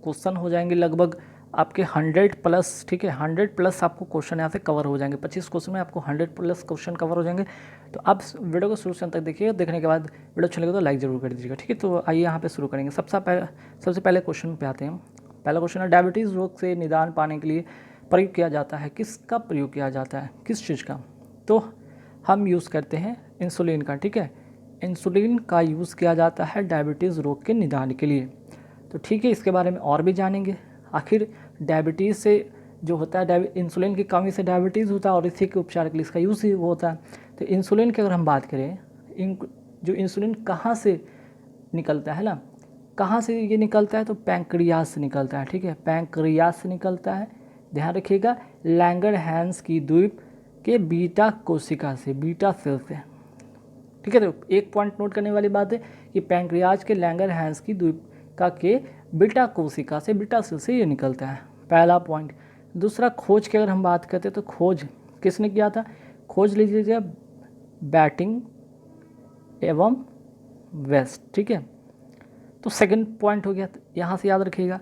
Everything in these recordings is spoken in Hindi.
क्वेश्चन हो जाएंगे लगभग आपके 100 प्लस, ठीक है, 100 प्लस आपको क्वेश्चन यहाँ से कवर हो जाएंगे। 25 क्वेश्चन में आपको 100 प्लस क्वेश्चन कवर हो जाएंगे। तो आप वीडियो को शुरू से अंत तक देखिएगा, देखने के बाद वीडियो अच्छा लगे तो लाइक जरूर कर दीजिएगा, ठीक है। तो आइए यहाँ पे शुरू करेंगे। सबसे पहले क्वेश्चन पे आते हैं। पहला क्वेश्चन है, डायबिटीज़ रोग से निदान पाने के लिए प्रयोग किया जाता है, किसका प्रयोग किया जाता है, किस चीज़ का? तो हम यूज़ करते हैं इंसुलिन का, ठीक है। इंसुलिन का यूज़ किया जाता है डायबिटीज़ रोग के निदान के लिए। तो ठीक है, इसके बारे में और भी जानेंगे। आखिर डायबिटीज़ से जो होता है, इंसुलिन की कमी से डायबिटीज़ होता है और इसी के उपचार के लिए इसका यूज़ ही होता है। तो इंसुलिन की अगर हम बात करें, जो इंसुलिन कहाँ से निकलता है ना, कहाँ से ये निकलता है? तो पैंक्रियाज से निकलता है, ठीक है, पैंक्रियाज से निकलता है। ध्यान रखिएगा, लैंगरहैंस की द्वीप के बीटा कोशिका से, बीटा सेल से, ठीक है। तो एक पॉइंट नोट करने वाली बात है कि पैंक्रियाज के लैंगरहैंस की द्वीपिका के बीटा कोशिका से, बीटा सेल से ये निकलता है, पहला पॉइंट। दूसरा, खोज की अगर हम बात करते हैं तो खोज किसने किया था? खोज लीजिएगा बैटिंग एवं वेस्ट, ठीक है। तो सेकंड पॉइंट हो गया, यहाँ से याद रखिएगा।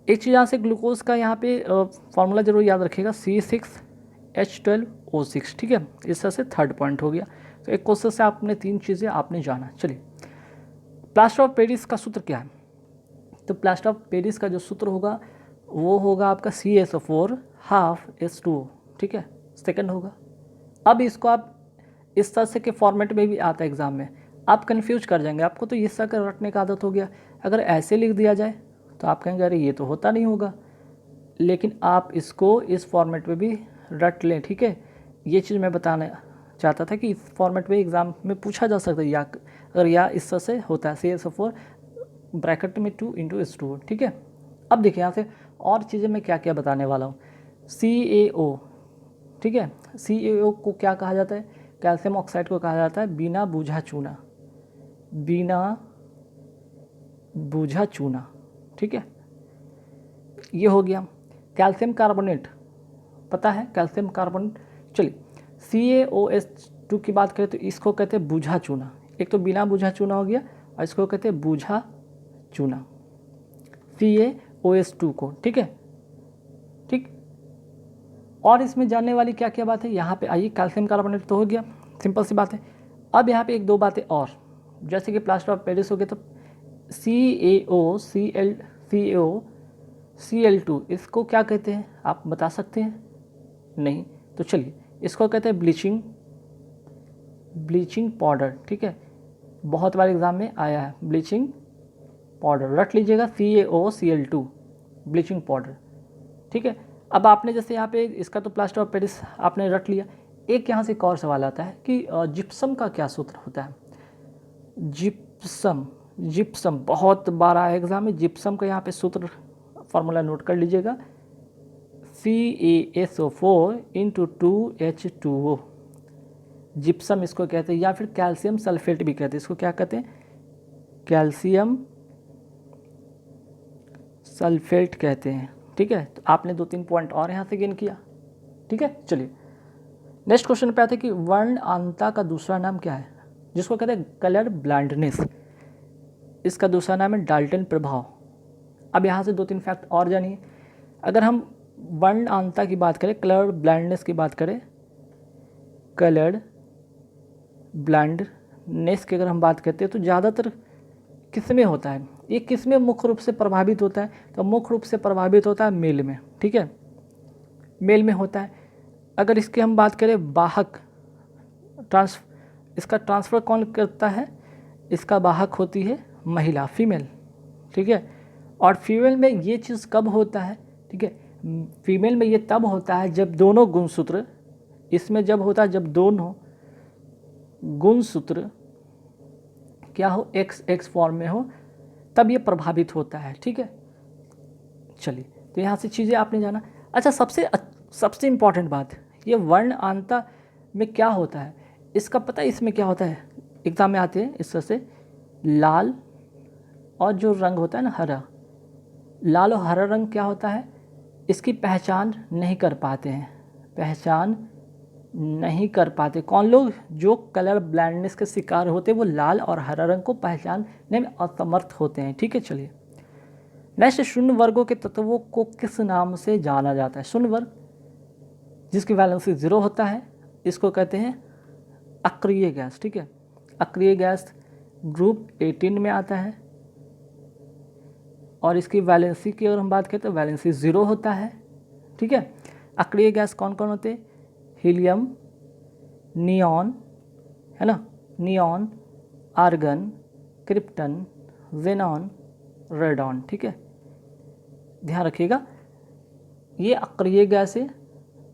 एक चीज़ यहाँ से ग्लूकोज का यहाँ पे फॉर्मूला जरूर याद रखिएगा, C6H12O6, ठीक है। इस तरह से थर्ड पॉइंट हो गया। तो एक क्वेश्चन से आपने 3 चीज़ें आपने जाना। चलिए, प्लास्टर ऑफ पेरिस का सूत्र क्या है? तो प्लास्टर ऑफ पेरिस का जो सूत्र होगा वो होगा आपका CaSO4 ठीक है, सेकंड होगा। अब इसको आप इस तरह से के फॉर्मेट में भी आता है एग्जाम में, आप कंफ्यूज कर जाएंगे, आपको तो इस तरह का रटने का आदत हो गया। अगर ऐसे लिख दिया जाए तो आप कहेंगे अरे ये तो होता नहीं होगा, लेकिन आप इसको इस फॉर्मेट में भी रट लें, ठीक है। ये चीज़ मैं बताना चाहता था कि इस फॉर्मेट में एग्ज़ाम में पूछा जा सकता है, या अगर या इस तरह से होता है CaSO4 ब्रैकेट में 2 × H2O, ठीक है। अब देखिए यहाँ से और चीज़ें मैं क्या क्या बताने वाला हूँ। CaO, ठीक है, CaO को क्या कहा जाता है? कैल्शियम ऑक्साइड को कहा जाता है बिना बूझा चूना, बिना बूझा चूना, ठीक है। ये हो गया। कैल्शियम कार्बोनेट, पता है कैल्शियम कार्बोनेट। चलिए, CaOH2 की बात करें तो इसको कहते हैं बूझा चूना। एक तो बिना बूझा चूना हो गया और इसको कहते हैं बूझा चूना, CaOH2 को, ठीक है, ठीक। और इसमें जानने वाली क्या क्या बात है, यहाँ पे आइए। कैल्शियम कार्बोनेट तो हो गया, सिंपल सी बात है। अब यहाँ पे एक दो बातें और, जैसे कि प्लास्टर ऑफ पेरिस हो गया, तो CaOCl2 इसको क्या कहते हैं, आप बता सकते हैं? नहीं, तो चलिए इसको कहते हैं ब्लीचिंग पाउडर, ठीक है। बहुत बार एग्जाम में आया है ब्लीचिंग पाउडर, रट लीजिएगा CaOCl2 ब्लीचिंग पाउडर, ठीक है। अब आपने जैसे यहाँ पे इसका तो प्लास्टर ऑफ पेरिस आपने रट लिया। एक यहाँ से एक और सवाल आता है कि जिप्सम का क्या सूत्र होता है? जिप्सम बहुत बार आया एग्जाम में। जिप्सम का यहाँ पे सूत्र फार्मूला नोट कर लीजिएगा, CaSO4 × 2H2O। जिप्सम इसको कहते हैं, या फिर कैल्शियम सल्फेट भी कहते हैं। इसको क्या कहते हैं? कैल्शियम सल्फेट कहते हैं, ठीक है। तो आपने 2-3 पॉइंट और यहाँ से गेन किया, ठीक है। चलिए नेक्स्ट क्वेश्चन पे आते हैं कि वर्णहीनता का दूसरा नाम क्या है, जिसको कहते हैं कलर ब्लाइंडनेस। इसका दूसरा नाम है डाल्टन प्रभाव। अब यहाँ से 2-3 फैक्ट और जानिए। अगर हम वर्णहीनता की बात करें, कलर ब्लाइंडनेस की बात करें, कलर ब्लाइंडनेस की अगर हम बात करते हैं तो ज़्यादातर किस में होता है, ये किस में मुख्य रूप से प्रभावित होता है? तो मुख्य रूप से प्रभावित होता है मेल में, ठीक है, मेल में होता है। अगर इसकी हम बात करें वाहक इसका ट्रांसफ़र कौन करता है? इसका वाहक होती है महिला, फीमेल, ठीक है। और फीमेल में ये चीज़ कब होता है? ठीक है, फीमेल में ये तब होता है जब दोनों गुणसूत्र, इसमें जब होता है जब दोनों गुणसूत्र क्या हो, XX फॉर्म में हो, तब ये प्रभावित होता है, ठीक है। चलिए, तो यहाँ से चीज़ें आपने जाना। अच्छा, सबसे इम्पॉर्टेंट बात, ये वर्णहीनता में क्या होता है इसका पता है? इसमें क्या होता है, एग्जाम में आते हैं इस तरह से, लाल और जो रंग होता है ना हरा, लाल और हरा रंग क्या होता है, इसकी पहचान नहीं कर पाते हैं, पहचान नहीं कर पाते। कौन लोग? जो कलर ब्लाइंडनेस के शिकार होते हैं, वो लाल और हरा रंग को पहचानने में असमर्थ होते हैं, ठीक है। चलिए नेक्स्ट, शून्य वर्गों के तत्वों को किस नाम से जाना जाता है? शून्य वर्ग जिसकी वैलेंसी 0 होता है, इसको कहते हैं अक्रिय गैस। ठीक है, अक्रिय गैस ग्रुप 18 में आता है और इसकी वैलेंसी की अगर हम बात करें तो वैलेंसी 0 होता है। ठीक है, अक्रिय गैस कौन कौन होते हैं? हीलियम, नियॉन, है ना, neon, argon, krypton, xenon, radon. ठीक है, ध्यान रखिएगा, ये अक्रिय गैस है।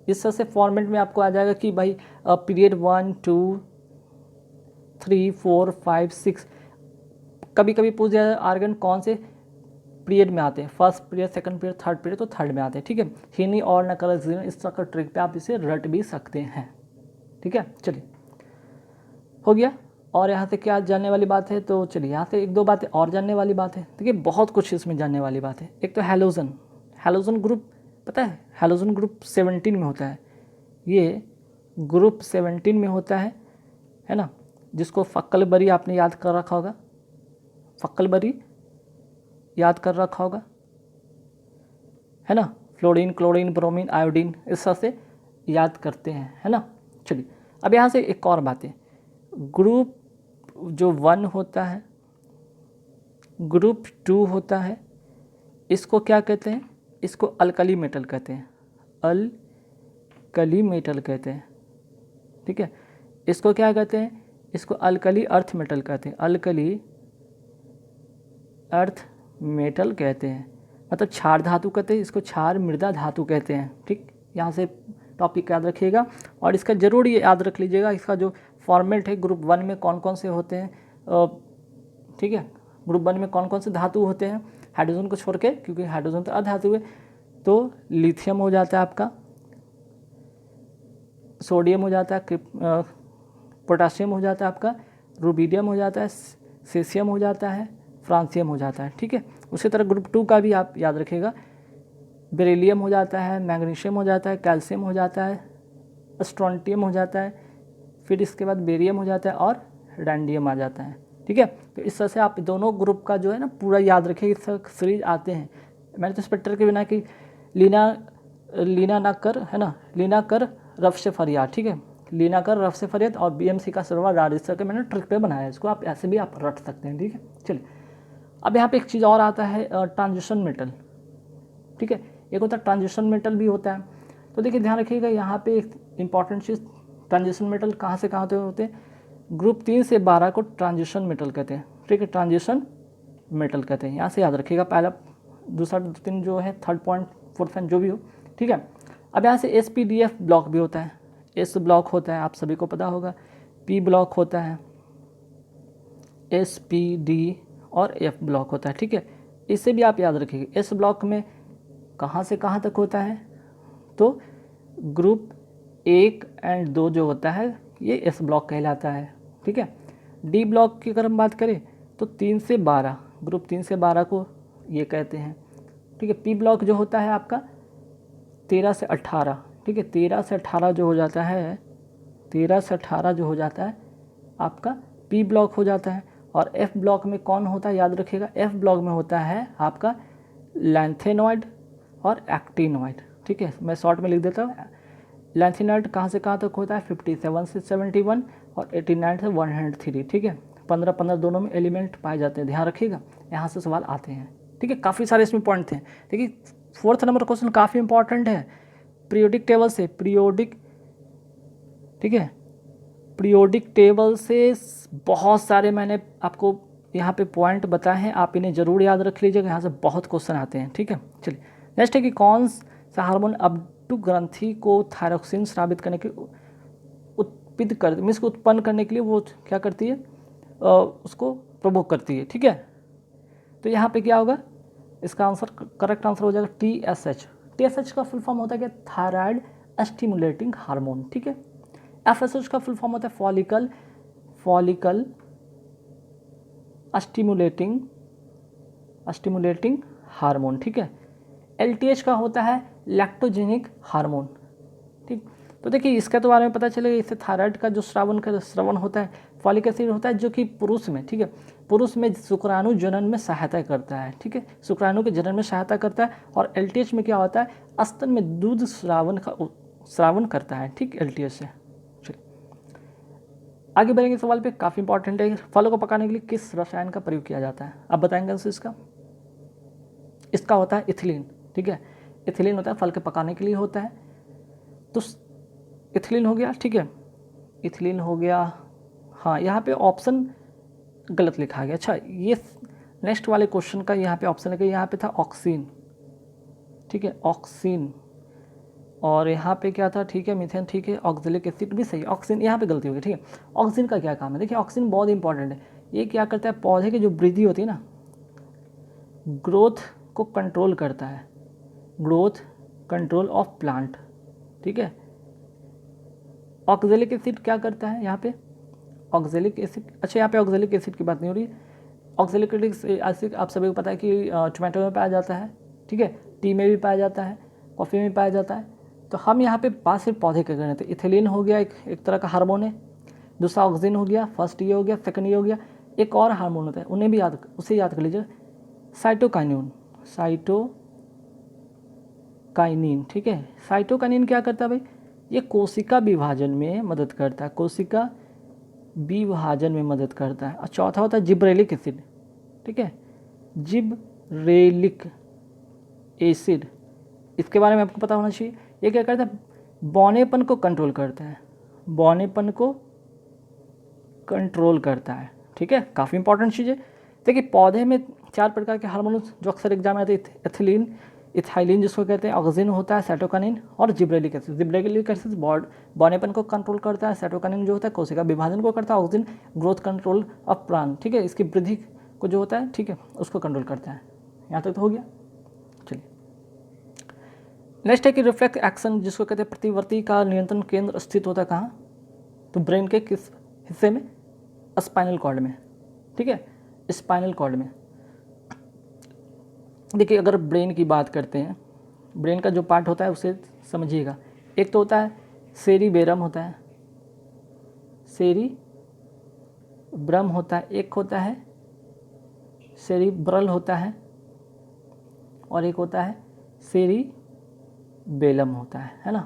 इस तरह से फॉर्मेट में आपको आ जाएगा कि भाई पीरियड 1 2 3 4 5 6, कभी कभी पूछ जाए आर्गन कौन से पीरियड में आते हैं, first period, second period, third period, तो थर्ड में आते हैं। ठीक है, हीनी और नकल, इस तरह का ट्रिक पे आप इसे रट भी सकते हैं। ठीक है, चलिए हो गया। और यहाँ से क्या जानने वाली बात है? तो चलिए यहाँ से एक दो बातें और जानने वाली बात है। देखिए बहुत कुछ इसमें जानने वाली बात है। एक तो हैलोजन, हैलोजन ग्रुप पता है, हैलोजन ग्रुप 17 में होता है, ये ग्रुप 17 में होता है ना, जिसको फक्कलबरी आपने याद कर रखा होगा, फक्कलबरी याद कर रखा होगा, है ना, फ्लोरीन, क्लोरीन, ब्रोमीन, आयोडीन, इस तरह से याद करते हैं, है ना। चलिए अब यहाँ से एक और बात है, ग्रुप जो 1 होता है, ग्रुप 2 होता है, इसको क्या कहते हैं? इसको अल्कली मेटल कहते हैं, अल्कली मेटल कहते हैं। ठीक है, इसको क्या कहते हैं? इसको अल्कली अर्थ मेटल कहते हैं, अल्कली अर्थ मेटल कहते हैं, मतलब क्षार धातु कहते हैं, इसको क्षार मृदा धातु कहते हैं। ठीक, यहाँ से टॉपिक याद रखिएगा और इसका ज़रूर ये याद रख लीजिएगा, इसका जो फॉर्मेट है ग्रुप 1 में कौन कौन से होते हैं। ठीक है, ग्रुप 1 में कौन कौन से धातु होते हैं हाइड्रोजन को छोड़ के, क्योंकि हाइड्रोजन तो अधातु है। तो लिथियम हो जाता है आपका, सोडियम हो जाता है, पोटासियम हो जाता है आपका, रूबीडियम हो जाता है, सीसियम हो जाता है, फ्रांसियम हो जाता है। ठीक है, उसी तरह ग्रुप 2 का भी आप याद रखिएगा, बेरिलियम हो जाता है, मैग्नीशियम हो जाता है, कैल्शियम हो जाता है, स्ट्रोंटियम हो जाता है, फिर इसके बाद बेरियम हो जाता है और रैंडियम आ जाता है। ठीक है, तो इस तरह से आप दोनों ग्रुप का जो है ना पूरा याद रखिए, इस तरह सीरीज आते हैं। मैंने तो स्पेक्टर के बिना कि लीना ना कर, है ना, लीना कर रफ से फरियाद। ठीक है, लीना कर रफ से फरियाद और बीएमसी का सरवा राजिस्टर के मैंने ट्रिक पे बनाया है, इसको आप ऐसे भी आप रट सकते हैं। ठीक है, चलिए अब यहाँ पे एक चीज़ और आता है, ट्रांजिशन मेटल। ठीक है, एक होता है ट्रांजिशन मेटल भी होता है। तो देखिए ध्यान रखिएगा, यहाँ पे एक इंपॉर्टेंट चीज़, ट्रांजिशन मेटल कहाँ से कहाँ होते हैं? ग्रुप 3 से 12 को ट्रांजिशन मेटल कहते हैं। ठीक है, ट्रांजिशन मेटल कहते हैं, यहाँ से याद रखिएगा, पहला दूसरा 3 जो है, थर्ड पॉइंट, फोर्थ पॉइंट जो भी हो। ठीक है, अब यहाँ से SPDF ब्लॉक भी होता है, S ब्लॉक होता है, आप सभी को पता होगा, P ब्लॉक होता है, SPD और F ब्लॉक होता है। ठीक है, इससे भी आप याद रखिएगा। S ब्लॉक में कहाँ से कहाँ तक होता है? तो ग्रुप 1 और 2 जो होता है ये S ब्लॉक कहलाता है। ठीक है, D ब्लॉक की अगर हम बात करें तो 3 से 12, ग्रुप 3 से 12 को ये कहते हैं। ठीक है, P ब्लॉक जो होता है आपका 13 से 18। ठीक है, 13 से 18 जो हो जाता है, 13 से 18 जो हो जाता है आपका P ब्लॉक हो जाता है। और F ब्लॉक में कौन होता है याद रखिएगा, F ब्लॉक में होता है आपका लैंथेनॉइड और एक्टिनॉइड। ठीक है, मैं शॉर्ट में लिख देता हूँ, लैंथेनॉइड कहाँ से कहाँ तक होता है? 57 से 71 और 89 से 103। ठीक है, 15-15 दोनों में एलिमेंट पाए जाते हैं, ध्यान रखिएगा, यहाँ से सवाल आते हैं। ठीक है, काफ़ी सारे इसमें पॉइंट थे। देखिए 4th नंबर क्वेश्चन काफ़ी इंपॉर्टेंट है, पीरियोडिक टेबल से, ठीक है, पीरियोडिक टेबल से बहुत सारे मैंने आपको यहाँ पे पॉइंट बताए हैं, आप इन्हें ज़रूर याद रख लीजिएगा, यहाँ से बहुत क्वेश्चन आते हैं। ठीक है, चलिए नेक्स्ट है कि कौन सा हार्मोन अब्डु ग्रंथि को थायरोक्सिन स्रावित करने के उत्पन्न करने के लिए वो क्या करती है, उसको प्रोवोक करती है। ठीक है, तो यहाँ पे क्या होगा, इसका आंसर, करेक्ट आंसर हो जाएगा TSH। TSH का फुल फॉर्म होता है क्या? Thyroid stimulating hormone. ठीक है, FSH का फुल फॉर्म होता है फॉलिकल स्टिमुलेटिंग हार्मोन। ठीक है, LTH का होता है लैक्टोजेनिक हार्मोन। ठीक, तो देखिए इसका तो बारे में पता चलेगा, इससे थायराइड का जो श्रवण होता है, फॉलिक एसिड होता है जो कि पुरुष में, ठीक है, पुरुष में शुक्राणु जनन में सहायता करता है, ठीक है, शुक्राणु के जनन में सहायता करता है। और एलटीएच में क्या होता है, स्तन में दूध स्रावन करता है, ठीक, एलटीएच से। आगे बढ़ेंगे सवाल पे, काफ़ी इंपॉर्टेंट है। फलों को पकाने के लिए किस रसायन का प्रयोग किया जाता है, आप बताएंगे आंसर इसका। इसका होता है इथिलीन, ठीक है, इथिलीन होता है, फल के पकाने के लिए होता है। तो इथिलीन हो गया, ठीक है, इथिलीन हो गया। हाँ, यहाँ पे ऑप्शन गलत लिखा गया। अच्छा, ये नेक्स्ट वाले क्वेश्चन का यहाँ पे ऑप्शन है कि यहाँ पे था ऑक्सीन, ठीक है, ऑक्सीन। और यहाँ पे क्या था, ठीक है, मीथेन, ठीक है, ऑक्जेलिक एसिड भी सही, ऑक्सीन यहाँ पे गलती हो गई, ठीक है। ऑक्सीन का क्या काम है, देखिए ऑक्सीन बहुत इंपॉर्टेंट है। ये क्या करता है, पौधे की जो वृद्धि होती है ना, ग्रोथ को कंट्रोल करता है, ग्रोथ कंट्रोल ऑफ प्लांट, ठीक है। ऑक्जेलिक एसिड क्या करता है यहाँ पे, ऑक्जेलिक एसिड, अच्छा यहाँ पे ऑक्जेलिक एसिड की बात नहीं हो रही। ऑक्जेलिक एसिड आप सभी को पता है कि टोमेटो में पाया जाता है, ठीक है, टी में भी पाया जाता है, कॉफ़ी में पाया जाता है। तो हम यहाँ पे बात सिर्फ पौधे के कर रहे थे। इथिलीन हो गया एक तरह का हार्मोन है, दूसरा ऑक्सीजन हो गया, फर्स्ट ये हो गया, सेकंड ये हो गया। एक और हार्मोन होता है, उन्हें भी उसे याद कर लीजिए, साइटोकाइनिन, साइटोकाइनिन, ठीक है। साइटोकाइनिन क्या करता है भाई, ये कोशिका विभाजन में मदद करता है, कोशिका विभाजन में मदद करता है। और चौथा होता है जिब्रेलिक एसिड, ठीक है, जिब्रेलिक एसिड, इसके बारे में आपको पता होना चाहिए। ये क्या करता है, बौनेपन को कंट्रोल करता है, बौनेपन को कंट्रोल करता है, ठीक है, काफ़ी इंपॉर्टेंट चीज़ है। देखिए पौधे में 4 प्रकार के हार्मोन जो अक्सर एग्जाम में आते हैं, एथिलीन, इथाइलिन जिसको कहते हैं, ऑक्सीजन होता है, साइटोकाइनिन और जिब्रेलिक एसिड। जिब्रेलिक एसिड बौनेपन को कंट्रोल करता है, साइटोकाइनिन जो होता है कोशिका विभाजन को करता है, oxygen growth control of plant, ठीक है, इसकी वृद्धि को जो होता है, ठीक है, उसको कंट्रोल करता है। यहाँ तक तो हो गया। चलिए नेक्स्ट है कि रिफ्लेक्स एक्शन जिसको कहते हैं, प्रतिवर्ती का नियंत्रण केंद्र स्थित होता है कहाँ, तो ब्रेन के किस हिस्से में, स्पाइनल कॉर्ड में, ठीक है, स्पाइनल कॉर्ड में। देखिए अगर ब्रेन की बात करते हैं, ब्रेन का जो पार्ट होता है उसे समझिएगा। एक तो होता है सेरिबेरम होता है, सेरिब्रम होता है, एक होता है सेरिब्रल होता है, और एक होता है सेरिबेलम होता है ना।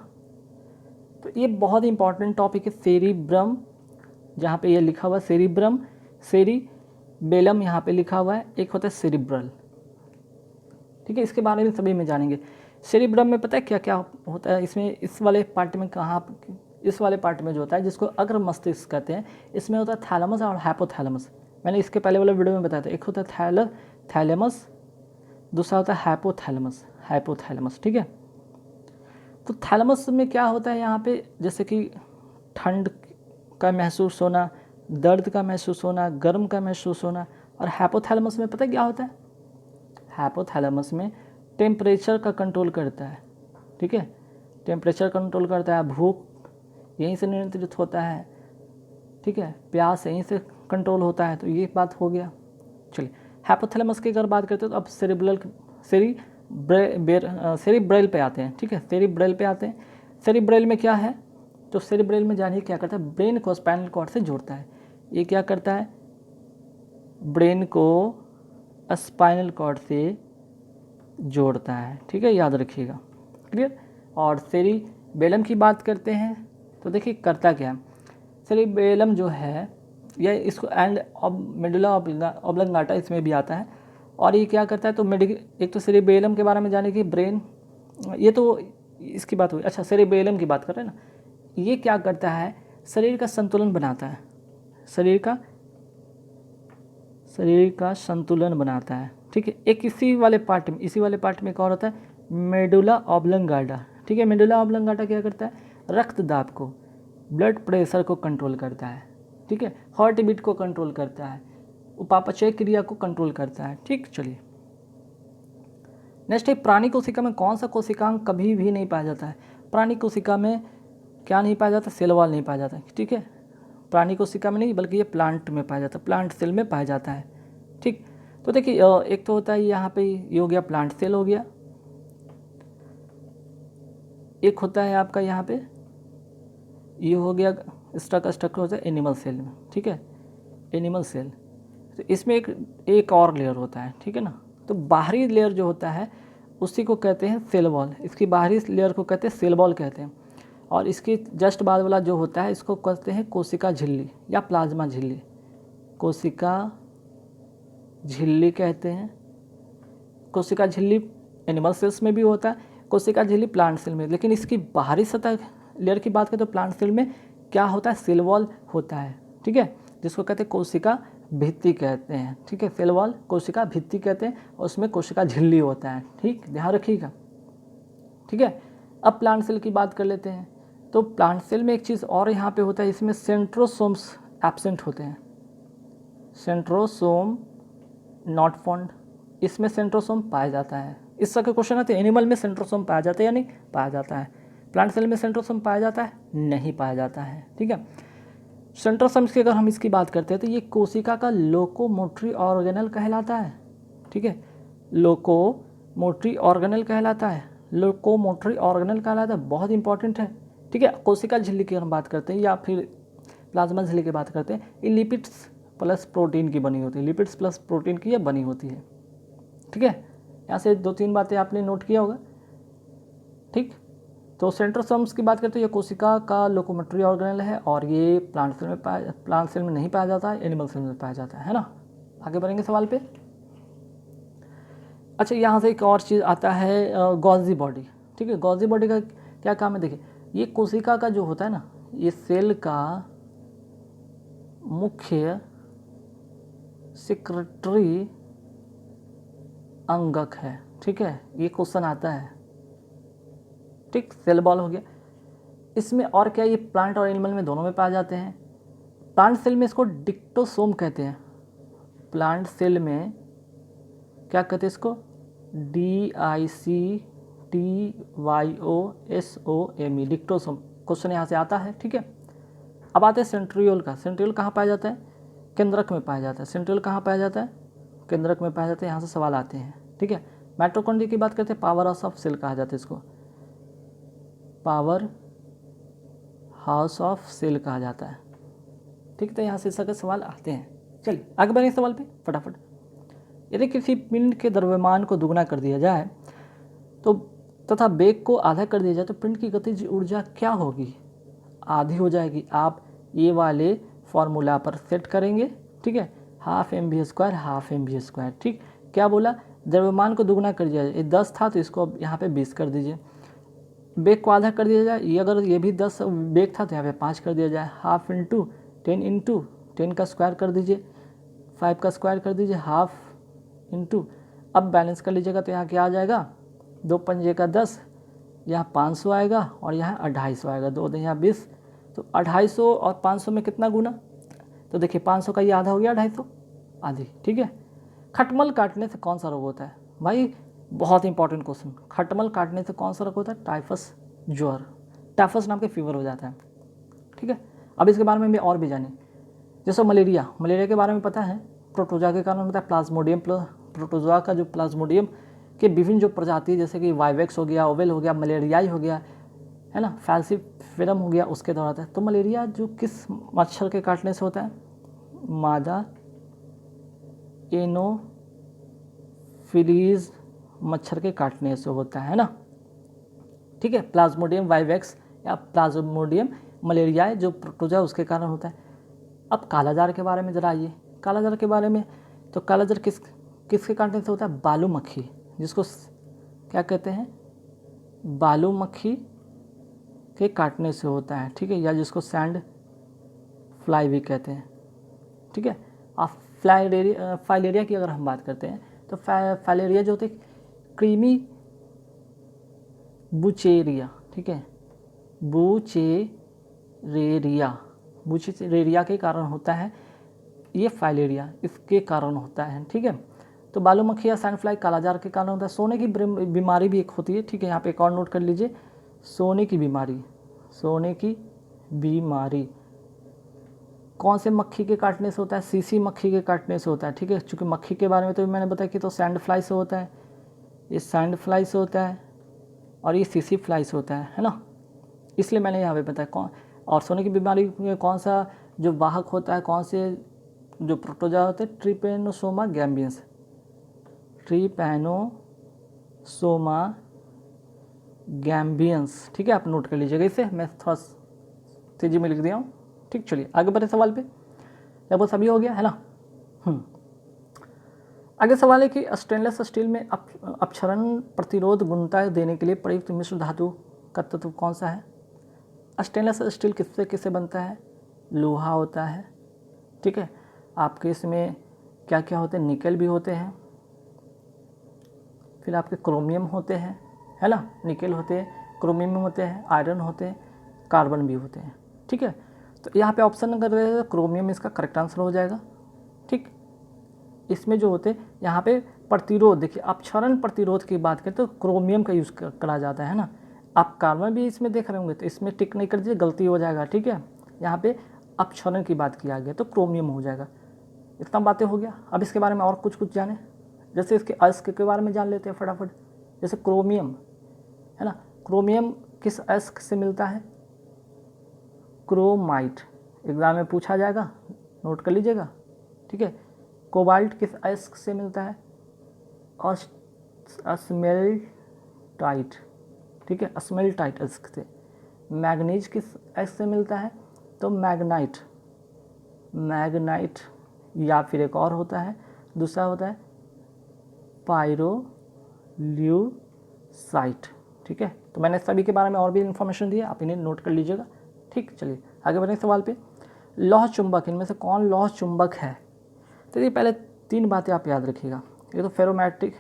तो ये बहुत इंपॉर्टेंट टॉपिक है, सेरिब्रम जहाँ पे ये लिखा हुआ है सेरिब्रम, सेरिबेलम यहाँ पे लिखा हुआ है, एक होता है सेरिब्रल, ठीक है। इसके बारे में सभी में जानेंगे। सेरिब्रम में पता है क्या क्या होता है, इसमें इस वाले पार्ट में कहाँ, इस वाले पार्ट में जो होता है जिसको अग्र मस्तिष्क कहते हैं, इसमें होता है थैलेमस और हाइपोथैलेमस। मैंने इसके पहले वाले वीडियो में बताया था, एक होता है थैलेमस, दूसरा होता है हाइपोथैलेमस, ठीक है। तो थैलेमस में क्या होता है यहाँ पे, जैसे कि ठंड का महसूस होना, दर्द का महसूस होना, गर्म का महसूस होना। और हाइपोथैलेमस में पता है क्या होता है, हाइपोथैलेमस में टेम्परेचर का कंट्रोल करता है, ठीक है, टेम्परेचर कंट्रोल करता है, भूख यहीं से नियंत्रित होता है, ठीक है, प्यास यहीं से कंट्रोल होता है। तो ये बात हो गया। चलिए हाइपोथैलेमस की अगर बात करते हैं तो अब सेरिब्रल पे आते हैं, ठीक है, सेरिब्रल पे आते हैं। सेरिब्रल में क्या है, तो सेरिब्रल में जानिए क्या करता है, ब्रेन को स्पाइनल कॉर्ड से जोड़ता है। ये क्या करता है, ब्रेन को स्पाइनल कॉर्ड से जोड़ता है, ठीक है, याद रखिएगा, क्लियर। और सेरिबेलम की बात करते हैं तो देखिए करता क्या है, सेरिबेलम जो है ये इसको एंड मेडुला ऑब्लंगाटा इसमें भी आता है। और ये क्या करता है, तो एक तो सेरिबेलम के बारे में जाने की, ब्रेन, ये तो इसकी बात हुई। अच्छा सेरिबेलम की बात कर रहे हैं ना, ये क्या करता है, शरीर का संतुलन बनाता है, शरीर का संतुलन बनाता है, ठीक है। एक इसी वाले पार्ट में एक और होता है मेडुला ऑब्लंगाटा, ठीक है। मेडुला ऑब्लंगाटा क्या करता है, रक्तदाब को, ब्लड प्रेशर को कंट्रोल करता है, ठीक है, हार्ट बीट को कंट्रोल करता है, उपापचय क्रिया को कंट्रोल करता है, ठीक। चलिए नेक्स्ट है, प्राणी कोशिका में कौन सा कोशिकांग कभी भी नहीं पाया जाता है। प्राणी कोशिका में क्या नहीं पाया जाता, सेल वॉल नहीं पाया जाता, ठीक है। प्राणी कोशिका में नहीं बल्कि ये प्लांट में पाया जाता है, प्लांट सेल में पाया जाता है, ठीक। तो देखिए एक तो होता है यहाँ पे ये हो गया प्लांट सेल हो गया, एक होता है आपका यहाँ पे ये हो गया स्ट्रक्चर होता है एनिमल सेल में, ठीक है, एनिमल सेल। तो इसमें एक और लेयर होता है, ठीक है ना। तो बाहरी लेयर जो होता है उसी को कहते हैं सेल वॉल, इसकी बाहरी लेयर को कहते हैं सेल वॉल कहते हैं। और इसकी जस्ट बाद वाला जो होता है इसको कहते हैं कोशिका झिल्ली या प्लाज्मा झिल्ली, कोशिका झिल्ली कहते हैं। कोशिका झिल्ली एनिमल सेल्स में भी होता है, कोशिका झिल्ली प्लांट सेल में। लेकिन इसकी बाहरी सतह लेयर की बात करें तो प्लांट सेल में क्या होता है, सेल वॉल होता है, ठीक है, जिसको कहते हैं कोशिका भित्ति कहते हैं, ठीक है। सेल वॉल कोशिका भित्ति कहते हैं और उसमें कोशिका झिल्ली होता है, ठीक, ध्यान रखिएगा, ठीक है। अब प्लांट सेल की बात कर लेते हैं। तो प्लांट सेल में एक चीज़ और यहाँ पे होता है, इसमें सेंट्रोसोम्स एब्सेंट होते हैं, सेंट्रोसोम नॉट फाउंड, इसमें सेंट्रोसोम पाया जाता है। इस तरह के क्वेश्चन आते हैं, एनिमल में सेंट्रोसोम पाया जाता है या नहीं पाया जाता है, प्लांट सेल में सेंट्रोसोम पाया जाता है नहीं पाया जाता है, ठीक है। सेंट्रोसोम्स की अगर हम इसकी बात करते हैं तो ये कोशिका का लोकोमोटरी ऑर्गेनल कहलाता है, ठीक है, लोकोमोटरी ऑर्गेनल कहलाता है, लोकोमोटरी ऑर्गेनल कहलाता है, बहुत इंपॉर्टेंट है, ठीक है। कोशिका झिल्ली की हम बात करते हैं या फिर प्लाज्मा झिल्ली की बात करते हैं, ये लिपिड्स प्लस प्रोटीन की बनी होती है, लिपिड्स प्लस प्रोटीन की ये बनी होती है, ठीक है। यहाँ से 2-3 बातें आपने नोट किया होगा, ठीक। तो सेंट्रोसोम्स की बात करते हैं, ये कोशिका का लोकोमोटरी ऑर्गेनल है और ये प्लांट सेल में नहीं पाया जाता है, एनिमल सेल में पाया जाता है ना। आगे बढ़ेंगे सवाल पे। अच्छा, यहाँ से एक और चीज़ आता है गॉल्जी बॉडी, ठीक है। गॉल्जी बॉडी का क्या काम है, देखिए, ये कोशिका का जो होता है ना, ये सेल का मुख्य सेक्रेटरी अंगक है, ठीक है, ये क्वेश्चन आता है, ठीक। सेल वॉल हो गया। इसमें और क्या, ये प्लांट और एनिमल में दोनों में पाए जाते हैं। प्लांट सेल में इसको डिक्टोसोम कहते हैं, प्लांट सेल में क्या कहते हैं इसको, DICTYOSOME, डिक्टोसोम। क्वेश्चन यहाँ से आता है, ठीक है। अब आते हैं सेंट्रियोल का। सेंट्रियोल कहाँ पाया जाता है, केंद्रक में पाया जाता है। सेंट्रियोल कहाँ पाया जाता है, केंद्रक में पाया जाता है। यहाँ से सवाल आते हैं, ठीक है। माइटोकॉन्ड्रिया की बात करते हैं, पावर हाउस ऑफ सेल कहा जाता है इसको, पावर हाउस ऑफ सेल कहा जाता है, ठीक। तो यहाँ से इस तरह के सवाल आते हैं। चलिए आगे बढ़ेंगे सवाल पे फटाफट। यदि किसी पिंड के द्रव्यमान को दुगना कर दिया जाए तो तथा वेग को आधा कर दिया जाए तो पिंड की गतिज ऊर्जा क्या होगी, आधी हो जाएगी। आप ये वाले फॉर्मूला पर सेट करेंगे, ठीक है, ½ mv², ½ mv², ठीक। क्या बोला, द्रव्यमान को दुगना कर दिया जाए, ये 10 था तो इसको यहाँ पे 20 कर दीजिए। वेग को आधा कर दिया जाए, ये अगर ये भी 10 वेग था तो यहाँ पे 5 कर दिया जाए। ½ × 10 × 10 का स्क्वायर कर दीजिए, 5 का स्क्वायर कर दीजिए, ½ × अब बैलेंस कर लीजिएगा तो यहाँ क्या आ जाएगा, 2 पंजे का 10, यहाँ 500 आएगा और यहाँ 250 आएगा, 2 2 यहाँ 20, तो 250 और 500 में कितना गुना, तो देखिए 500 का ये आधा हो गया, 250 आधी, ठीक है। खटमल काटने से कौन सा रोग होता है, भाई बहुत इंपॉर्टेंट क्वेश्चन, खटमल काटने से कौन सा रोग होता है, टाइफस ज्वर, टाइफस नाम के फीवर हो जाता है, ठीक है। अब इसके बारे में भी और भी जानिए, जैसे मलेरिया, मलेरिया के बारे में पता है, प्रोटोजोआ के कारण होता है, प्लाज्मोडियम, प्रोटोजोआ का जो प्लाज्मोडियम के विभिन्न जो प्रजाति जैसे कि वाइवेक्स हो गया, ओवेल हो गया, मलेरियाई हो गया, है ना, फैल्सिफेरम हो गया, उसके द्वारा होता है। तो मलेरिया जो किस मच्छर के काटने से होता है, मादा एनोफिलीज मच्छर के काटने से होता है ना, ठीक है। प्लाज्मोडियम वाइवेक्स या प्लाज्मोडियम मलेरियाई जो प्रोटोजोआ उसके कारण होता है। अब कालाजार के बारे में ज़रा आइए, कालाजार के बारे में, तो कालाजार किसके काटने से होता है, बालू मक्खी, जिसको क्या कहते हैं, बालू मक्खी के काटने से होता है, ठीक है, या जिसको सैंड फ्लाई भी कहते हैं, ठीक है। अब फाइलेरिया की अगर हम बात करते हैं तो फाइलेरिया जो होती है क्रीमी बुचेरिया, ठीक है, बुचेरेरिया के कारण होता है ये फाइलेरिया, इसके कारण होता है, ठीक है। तो बालू मक्खी या सैंड फ्लाई कालाजार के कारण होता है। सोने की बीमारी भी एक होती है, ठीक है, यहाँ पे एक और नोट कर लीजिए, सोने की बीमारी कौन से मक्खी के काटने से होता है, सीसी मक्खी के काटने से होता है, ठीक है। चूँकि मक्खी के बारे में तो मैंने बताया कि तो सैंड फ्लाई से होता है, ये सैंड फ्लाई से होता है और ये सीसी फ्लाई से होता है ना, इसलिए मैंने यहाँ पे बताया कौन। और सोने की बीमारी में कौन सा जो वाहक होता है, कौन से जो प्रोटोजा होते हैं ट्रिपेनोसोमा गैम्बियंस, ट्रिपेनोसोमा गैम्बियंस, ठीक है, आप नोट कर लीजिएगा इसे, मैं थोड़ा तेजी में लिख दिया हूँ। ठीक, चलिए आगे बढ़े सवाल पे। लगभग सभी हो गया है ना। आगे सवाल है कि स्टेनलेस स्टील में अपक्षरण प्रतिरोध गुणता देने के लिए प्रयुक्त मिश्र धातु का तत्व कौन सा है? स्टेनलेस स्टील किससे किससे बनता है? लोहा होता है, ठीक है। आपके इसमें क्या क्या होते हैं? निकेल भी होते हैं, फिर आपके क्रोमियम होते हैं, है ना, निकेल होते हैं, क्रोमियम होते हैं, आयरन होते हैं, कार्बन भी होते हैं, ठीक है। तो यहाँ पे ऑप्शन कर रहे हैं क्रोमियम इसका करेक्ट आंसर हो जाएगा, ठीक। इसमें जो होते हैं यहाँ पे प्रतिरोध, देखिए अपक्षरण प्रतिरोध की बात करें तो क्रोमियम का यूज़ करा जाता है ना। आप कार्बन भी इसमें देख रहे होंगे तो इसमें टिक नहीं कर दीजिए, गलती हो जाएगा, ठीक है। यहाँ पे अपक्षरण की बात किया गया तो क्रोमियम हो जाएगा। इतना बातें हो गया। अब इसके बारे में और कुछ जाने, जैसे इसके अयस्क के बारे में जान लेते हैं फटाफट। जैसे क्रोमियम है ना, क्रोमियम किस अयस्क से मिलता है? क्रोमाइट, एग्जाम में पूछा जाएगा, नोट कर लीजिएगा, ठीक है। कोबाल्ट किस अयस्क से मिलता है? अस्मेल्टाइट, ठीक है, अस्मेल्टाइट अयस्क से। मैग्नीज किस अयस्क से मिलता है? तो मैग्नाइट, मैग्नाइट, या फिर एक और होता है, दूसरा होता है पायरोल्यूसाइट, ठीक है। तो मैंने सभी के बारे में और भी इन्फॉर्मेशन दी है, आप इन्हें नोट कर लीजिएगा, ठीक। चलिए आगे बढ़ें सवाल पे। लौह चुंबक, इनमें से कौन लौह चुंबक है? तो ये पहले 3 बातें आप याद रखिएगा। ये तो फेरोमैग्नेटिक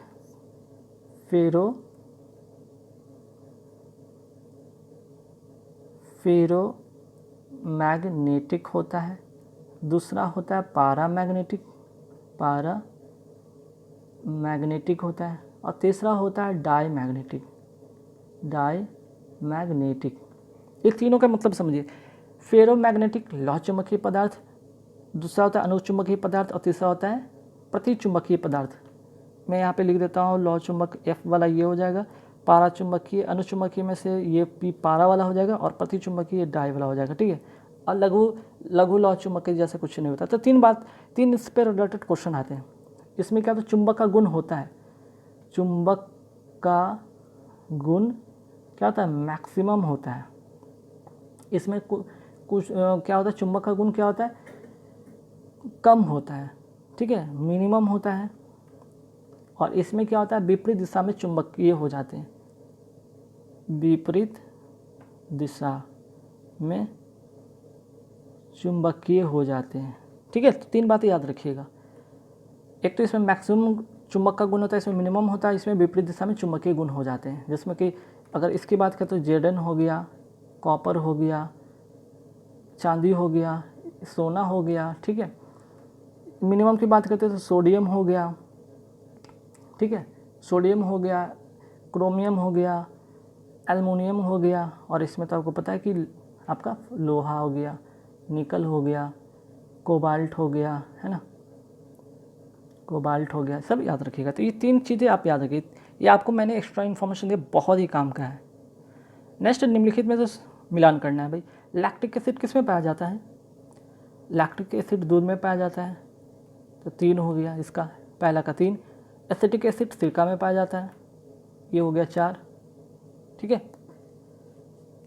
होता है, दूसरा होता है पैरामैग्नेटिक होता है, और तीसरा होता है डाईमैग्नेटिक। ये तीनों का मतलब समझिए। फेरोमैग्नेटिक लौह चुंबकीय पदार्थ, दूसरा होता है अनुचुंबकीय पदार्थ, और तीसरा होता है प्रतिचुंबकीय पदार्थ। मैं यहाँ पे लिख देता हूँ लौह चुंबक F वाला ये हो जाएगा, पारा चुंबकीय अनुचुंबकीय में से ये P पारा वाला हो जाएगा, और प्रतिचुंबकीय डाई वाला हो जाएगा, ठीक है। और लघु लौह चुंबकीय जैसे कुछ नहीं होता। तो 3 इस पर रिलेटेड क्वेश्चन आते हैं। इसमें क्या होता है? चुंबक का गुण होता है, चुंबक का गुण क्या होता है? मैक्सिमम होता है। इसमें कुछ क्या होता है? चुंबक का गुण क्या होता है? कम होता है, ठीक है, मिनिमम होता है। और इसमें क्या होता है? विपरीत दिशा में चुंबकीय हो जाते हैं, विपरीत दिशा में चुंबकीय हो जाते हैं, ठीक है। तो 3 बातें याद रखिएगा। एक तो इसमें मैक्सिमम चुंबक का गुण होता है, इसमें मिनिमम होता है, इसमें विपरीत दिशा में चुंबकीय गुण हो जाते हैं। जिसमें कि अगर इसकी बात करें तो जेडन हो गया, कॉपर हो गया, चांदी हो गया, सोना हो गया, ठीक है। मिनिमम की बात करते हैं तो सोडियम हो गया, ठीक है, सोडियम हो गया, क्रोमियम हो गया, एल्युमिनियम हो गया, और इसमें तो आपको पता है कि आपका लोहा हो गया, निकल हो गया, कोबाल्ट हो गया, है ना, कोबाल्ट हो गया, सब याद रखिएगा। तो ये 3 चीज़ें आप याद रखिए, ये आपको मैंने एक्स्ट्रा इन्फॉर्मेशन दिया, बहुत ही काम का है। नेक्स्ट निम्नलिखित में तो मिलान करना है भाई। लैक्टिक एसिड किस में पाया जाता है? लैक्टिक एसिड दूध में पाया जाता है, तो 3 हो गया इसका, पहला का 3। एसिटिक एसिड सिरका में पाया जाता है, ये हो गया 4, ठीक है।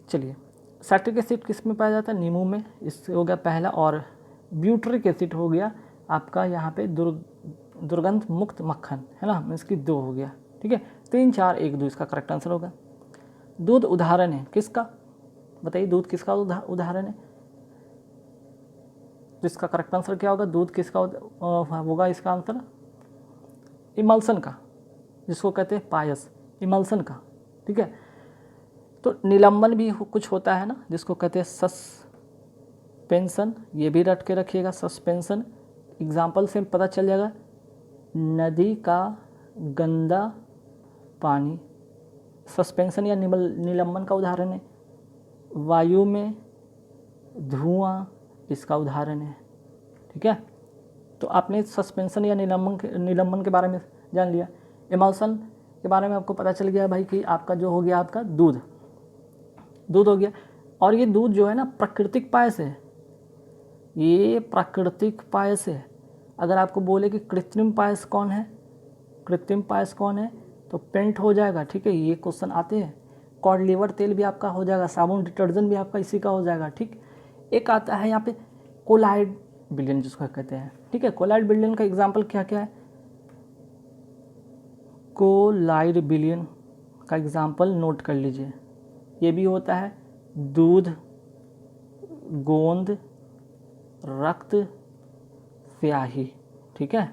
चलिए साइट्रिक एसिड किस में पाया जाता है? नींबू में, इससे हो गया पहला। और ब्यूटरिक एसिड हो गया आपका यहाँ पे दुर्गंध मुक्त मक्खन, है ना, इसकी 2 हो गया, ठीक है। 3, 4, 1, 2 इसका करेक्ट आंसर होगा। दूध उदाहरण है किसका? बताइए, दूध किसका उदाहरण है? तो इसका करेक्ट आंसर क्या होगा? दूध किसका होगा इसका आंसर? इमल्सन का, जिसको कहते हैं पायस, इमल्सन का, ठीक है। तो निलंबन भी कुछ होता है ना, जिसको कहते हैं सस्पेंशन, ये भी रट के रखिएगा, सस्पेंशन। एग्जाम्पल से पता चल जाएगा, नदी का गंदा पानी सस्पेंशन या निलंबन का उदाहरण है। वायु में धुआं इसका उदाहरण है, ठीक है। तो आपने सस्पेंशन या निलंबन के बारे में जान लिया। इमल्सन के बारे में आपको पता चल गया भाई कि आपका जो हो गया आपका दूध हो गया। और ये दूध जो है ना प्राकृतिक पायस है, ये प्राकृतिक पायस है। अगर आपको बोले कि कृत्रिम पायस कौन है, कृत्रिम पायस कौन है, तो पेंट हो जाएगा, ठीक है, ये क्वेश्चन आते हैं। कॉड लिवर तेल भी आपका हो जाएगा, साबुन डिटर्जेंट भी आपका इसी का हो जाएगा, ठीक। एक आता है यहाँ पे कोलाइड बिलियन जिसको कहते हैं, ठीक है। कोलाइड बिलियन का एग्जाम्पल क्या क्या है, कोलाइड बिलियन का एग्जाम्पल नोट कर लीजिए। ये भी होता है दूध, गोंद, रक्त, स्याही, ठीक है।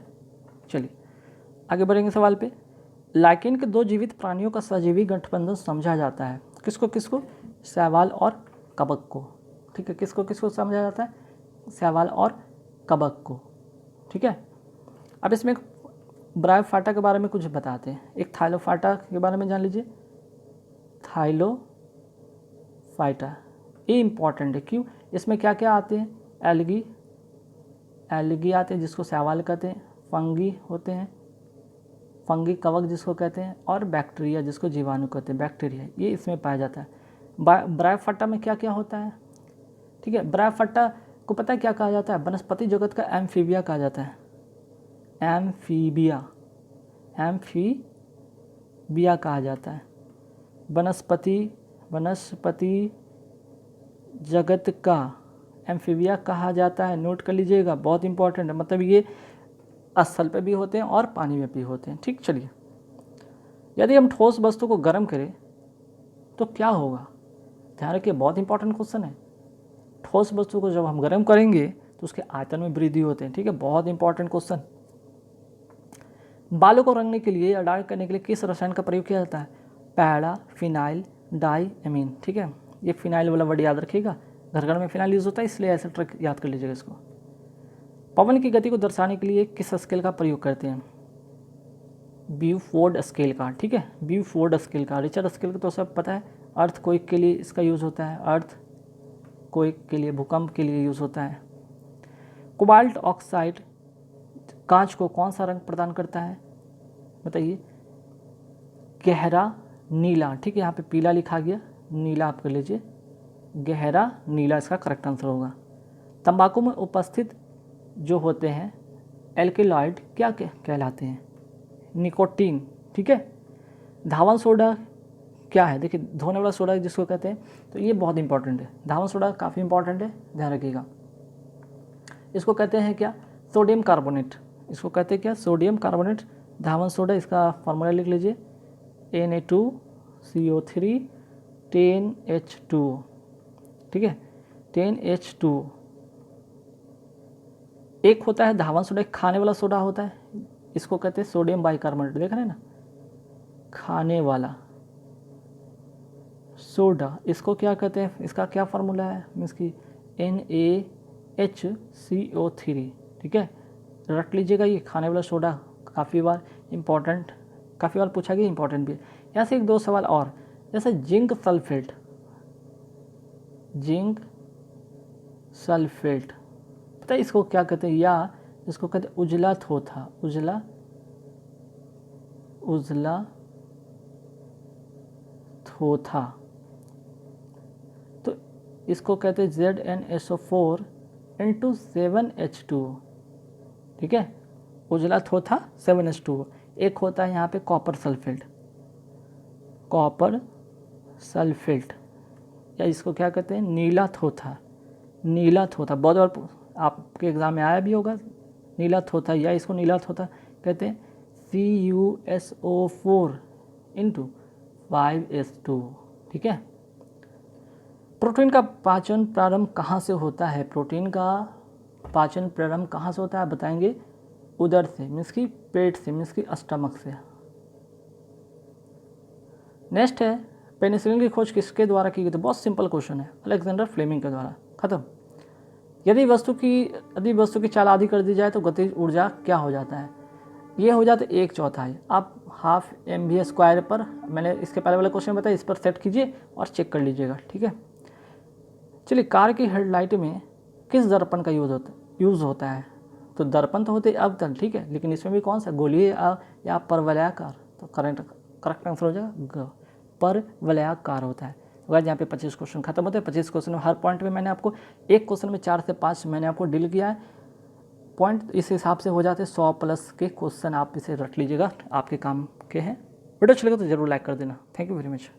चलिए आगे बढ़ेंगे सवाल पे। लाइकेन के दो जीवित प्राणियों का सजीवी गठबंधन समझा जाता है, किसको किसको, शैवाल और कवक को, ठीक है। किसको किसको समझा जाता है, शैवाल और कवक को, ठीक है। अब इसमें ब्रायोफाइटा के बारे में कुछ बताते हैं। एक थाइलोफाइटा के बारे में जान लीजिए, थाइलोफाइटा, ये इंपॉर्टेंट है। क्यों, इसमें क्या क्या आते हैं, एल्गी, एल्गी आते हैं जिसको शैवाल कहते हैं, फंगी होते हैं, फंगी कवक जिसको कहते हैं, और बैक्टीरिया जिसको जीवाणु कहते हैं, बैक्टीरिया, ये इसमें पाया जाता है। ब्रायोफाइटा में क्या क्या होता है, ठीक है। ब्रायोफाइटा को पता है क्या कहा जाता है, वनस्पति जगत का एम्फीबिया कहा जाता है, एम्फीबिया, एम्फीबिया कहा जाता है। वनस्पति जगत का एम्फीबिया कहा जाता है, नोट कर लीजिएगा, बहुत इंपॉर्टेंट है। मतलब ये स्थल पे भी होते हैं और पानी में भी होते हैं, ठीक। चलिए, यदि हम ठोस वस्तु को गर्म करें तो क्या होगा, ध्यान रखिए, बहुत इंपॉर्टेंट क्वेश्चन है। ठोस वस्तु को जब हम गर्म करेंगे तो उसके आयतन में वृद्धि होते हैं, ठीक है, बहुत इंपॉर्टेंट क्वेश्चन। बालों को रंगने के लिए या डार्क करने के लिए किस रसायन का प्रयोग किया जाता है, पैरा फिनाइल डाई एमीन, ठीक है। ये फिनाइल वाला वर्ड याद रखिएगा, घर घर में फिनाइल यूज़ होता है, इसलिए ऐसे ट्रिक याद कर लीजिएगा इसको। पवन की गति को दर्शाने के लिए किस स्केल का प्रयोग करते हैं, ब्यूफोर्ड स्केल का, ठीक है, ब्यूफोर्ड स्केल का। रिचर्ड स्केल का तो सब पता है, अर्थक्वेक के लिए इसका यूज़ होता है, अर्थक्वेक के लिए, भूकंप के लिए यूज़ होता है। कोबाल्ट ऑक्साइड कांच को कौन सा रंग प्रदान करता है, बताइए, गहरा नीला, ठीक है, यहाँ पे पीला लिखा गया, नीला आप कर लीजिए, गहरा नीला इसका करेक्ट आंसर होगा। तंबाकू में उपस्थित जो होते हैं एल्केलॉइड क्या कहलाते हैं, निकोटीन, ठीक है। धावन सोडा क्या है, देखिए धोने वाला सोडा जिसको कहते हैं, तो ये बहुत इंपॉर्टेंट है, धावन सोडा काफ़ी इंपॉर्टेंट है, ध्यान रखिएगा। इसको कहते हैं क्या, सोडियम कार्बोनेट, इसको कहते हैं क्या, सोडियम कार्बोनेट, धावन सोडा, इसका फार्मूला लिख लीजिए, Na2CO3 10H2, ठीक है, 10H2। एक होता है धावन सोडा, एक खाने वाला सोडा होता है, इसको कहते हैं सोडियम बाइकार्बोनेट, देख रहे हैं ना, खाने वाला सोडा, इसको क्या कहते हैं, इसका क्या फार्मूला है, मीन्स की NaHCO3, ठीक है, रट लीजिएगा। ये खाने वाला सोडा काफ़ी बार इंपॉर्टेंट, काफ़ी बार पूछा गया, इंपॉर्टेंट भी है। यहाँ से एक दो सवाल और, जैसे जिंक सल्फेट, जिंक सल्फेट पता है इसको क्या कहते हैं, या इसको कहते हैं उजला थोथा, उजला थोथा, तो इसको कहते हैं ZnSO4 × 7H2, ठीक है, उजला थोथा 7H2। एक होता है यहाँ पे कॉपर सल्फेट, या इसको क्या कहते हैं, नीला थोथा, बहुत बार आपके एग्जाम में आया भी होगा नीला थोथा, या इसको नीला थोथा कहते हैं, CuSO4 × 5H2, ठीक है। प्रोटीन का पाचन प्रारंभ कहाँ से होता है, प्रोटीन का पाचन प्रारंभ कहाँ से होता है, बताएंगे, उदर से, मीन्स की पेट से, मीन्स की स्टमक से। नेक्स्ट है, पेनिसिलिन की खोज किसके द्वारा की गई, तो बहुत सिंपल क्वेश्चन है, अलेक्जेंडर फ्लेमिंग के द्वारा, खत्म। यदि वस्तु की चाल आधी कर दी जाए तो गतिज ऊर्जा क्या हो जाता है, ये हो जाता है 1/4। आप हाफ mv² पर, मैंने इसके पहले वाले क्वेश्चन बताया, इस पर सेट कीजिए और चेक कर लीजिएगा, ठीक है। चलिए, कार की हेडलाइट में किस दर्पण का यूज़ होता है, तो दर्पण तो होते अवतल, ठीक है, लेकिन इसमें भी कौन सा, गोलीय या परवलयाकार, तो करेक्ट आंसर हो जाएगा परवलयाकार होता है। तो गाइस यहाँ पे 25 क्वेश्चन खत्म होते हैं। 25 क्वेश्चन में हर पॉइंट में मैंने आपको एक क्वेश्चन में 4 से 5 मैंने आपको डील किया है। पॉइंट इस हिसाब से हो जाते हैं। 100 प्लस के क्वेश्चन आप इसे रट लीजिएगा, आपके काम के हैं। वीडियो अच्छा लगे तो जरूर लाइक कर देना। Thank you very much.